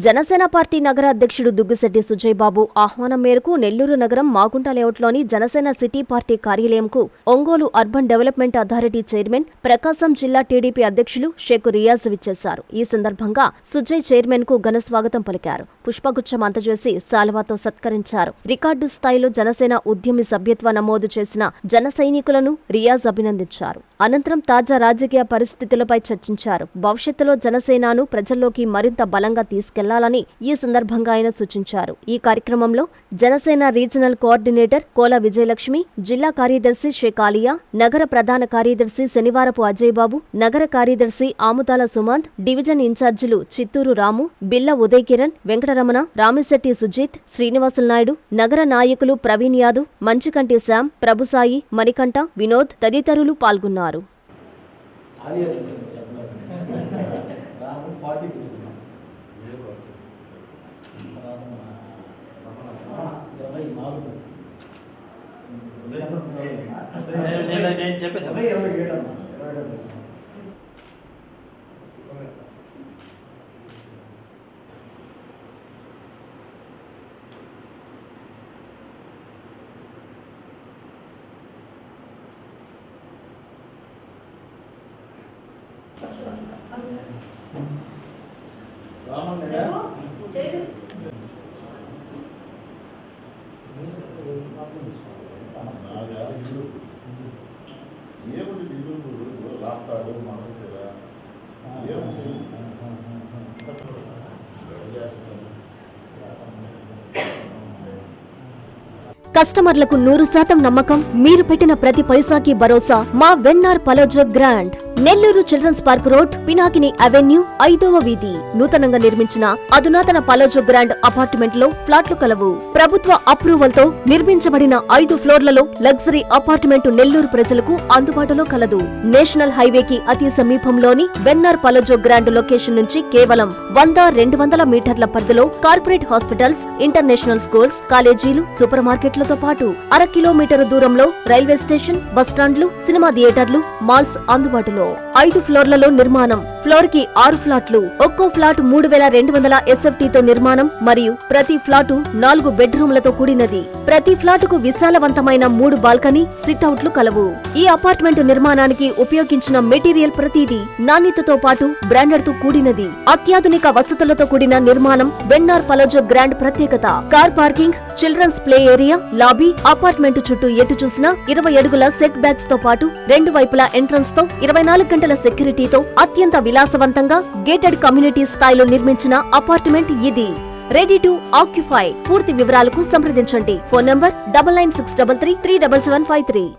Janasena party నగర అధ్యక్షుడు దుగ్గిశెట్టి సుజయ్ బాబు ఆహ్వానం మేరకు నెల్లూరు నగరం మాగుంట లేఅవుట్లోని జనసేన సిటీ పార్టీ కార్యాలయంకు Ongole urban development authority chairman, Prakasam జిల్లా టీడీపీ అధ్యక్షులు షేక్ రియాజ్ విచ్చేశారు. ఈ సందర్భంగా సుజయ్ చైర్మన్ కు ఘన స్వాగతం పలికారు. పుష్పగుచ్చం అందజేసి శాలువాతో సత్కరించారు. రికార్డు స్థాయిలో జనసేన ఉద్యమి సభ్యత్వ నమోదు చేసిన జన సైనికులను రియాజ్ అభినందించారు. అనంతరం తాజా రాజకీయ పరిస్థితులపై చర్చించారు. భవిష్యత్తులో జనసేనను ప్రజల్లోకి మరింత బలంగా తీసుకెళ్లాలని ఈ సందర్భంగా ఆయన సూచించారు. ఈ కార్యక్రమంలో జనసేన రీజనల్ కోఆర్డినేటర్ కోల విజయలక్ష్మి, జిల్లా కార్యదర్శి షేక్ ఆలియా, నగర ప్రధాన కార్యదర్శి శనివారపు అజయ్ బాబు, నగర కార్యదర్శి ఆముతాల సుమంత్, డివిజన్ ఇన్ఛార్జీలు చిత్తూరు రాము, బిల్ల ఉదయ్ కిరణ్, వెంకటరమణ, రామిశెట్టి సుజిత్, శ్రీనివాసులు నాయుడు, నగర నాయకులు ప్రవీణ్ యాదవ్, మంచుకంటి శ్యామ్, ప్రభుసాయి, మణికంఠ, వినోద్ తదితరులు పాల్గొన్నారు. నేను చెప్పేసాను. ఏముంది నిధులు లాప్తాడు మానేసారా ఏముంది కస్టమర్లకు 100% నమ్మకం, మీరు పెట్టిన ప్రతి పైసాకి భరోసా మా VNR Palazzo Grand. Nellore children's park road, Pinakini avenue, 5వ వీధి. నూతనంగా నిర్మించిన అధునాతన పలోజో గ్రాండ్ అపార్ట్మెంట్ లో ఫ్లాట్లు కలవు. ప్రభుత్వ అప్రూవల్ తో నిర్మించబడిన 5 ఫ్లోర్లలో లగ్జరీ అపార్ట్మెంట్ నెల్లూరు ప్రజలకు అందుబాటులో కలదు. నేషనల్ హైవేకి అతి సమీపంలోని వెన్నార్ పలోజో గ్రాండ్ లొకేషన్ నుంచి కేవలం 100-200 మీటర్ల పరిధిలో కార్పొరేట్ హాస్పిటల్స్, ఇంటర్నేషనల్ స్కూల్స్, కాలేజీలు, సూపర్ మార్కెట్లతో పాటు 1/2 కిలోమీటర్ దూరంలో రైల్వే స్టేషన్, బస్టాండ్లు, సినిమా థియేటర్లు, మాల్స్ అందుబాటులో. 5 ఫ్లోర్లలో నిర్మాణం. ఫ్లోర్ కి 6 ఫ్లాట్లు. ఒక్కో ఫ్లాట్ 3200 SFT తో నిర్మాణం మరియు ప్రతి ఫ్లాటు 4 బెడ్రూమ్లతో కూడినది. ప్రతి ఫ్లాటుకు విశాలవంతమైన 3 బాల్కనీ, సిట్అవుట్లు కలవు. ఈ అపార్ట్మెంట్ నిర్మాణానికి ఉపయోగించిన మెటీరియల్ ప్రతిదీ నాణ్యతతో పాటు బ్రాండెడ్ తో కూడినది. అత్యాధునిక వసతులతో కూడిన నిర్మాణం వెన్నార్ పలోజో గ్రాండ్ ప్రత్యేకత. Car parking, children's play area, lobby, apartment చుట్టూ ఎటు చూసినా 20 అడుగుల సెట్ బ్యాక్స్ తో పాటు 2 వైపులా ఎంట్రన్స్ తో 24 గంటల సెక్యూరిటీతో అత్యంత విలాసవంతంగా గేటెడ్ కమ్యూనిటీ స్థాయిలో నిర్మించిన అపార్ట్మెంట్ ఇది. Ready to occupy. పూర్తి వివరాలకు సంప్రదించండి. Phone number 9963337753.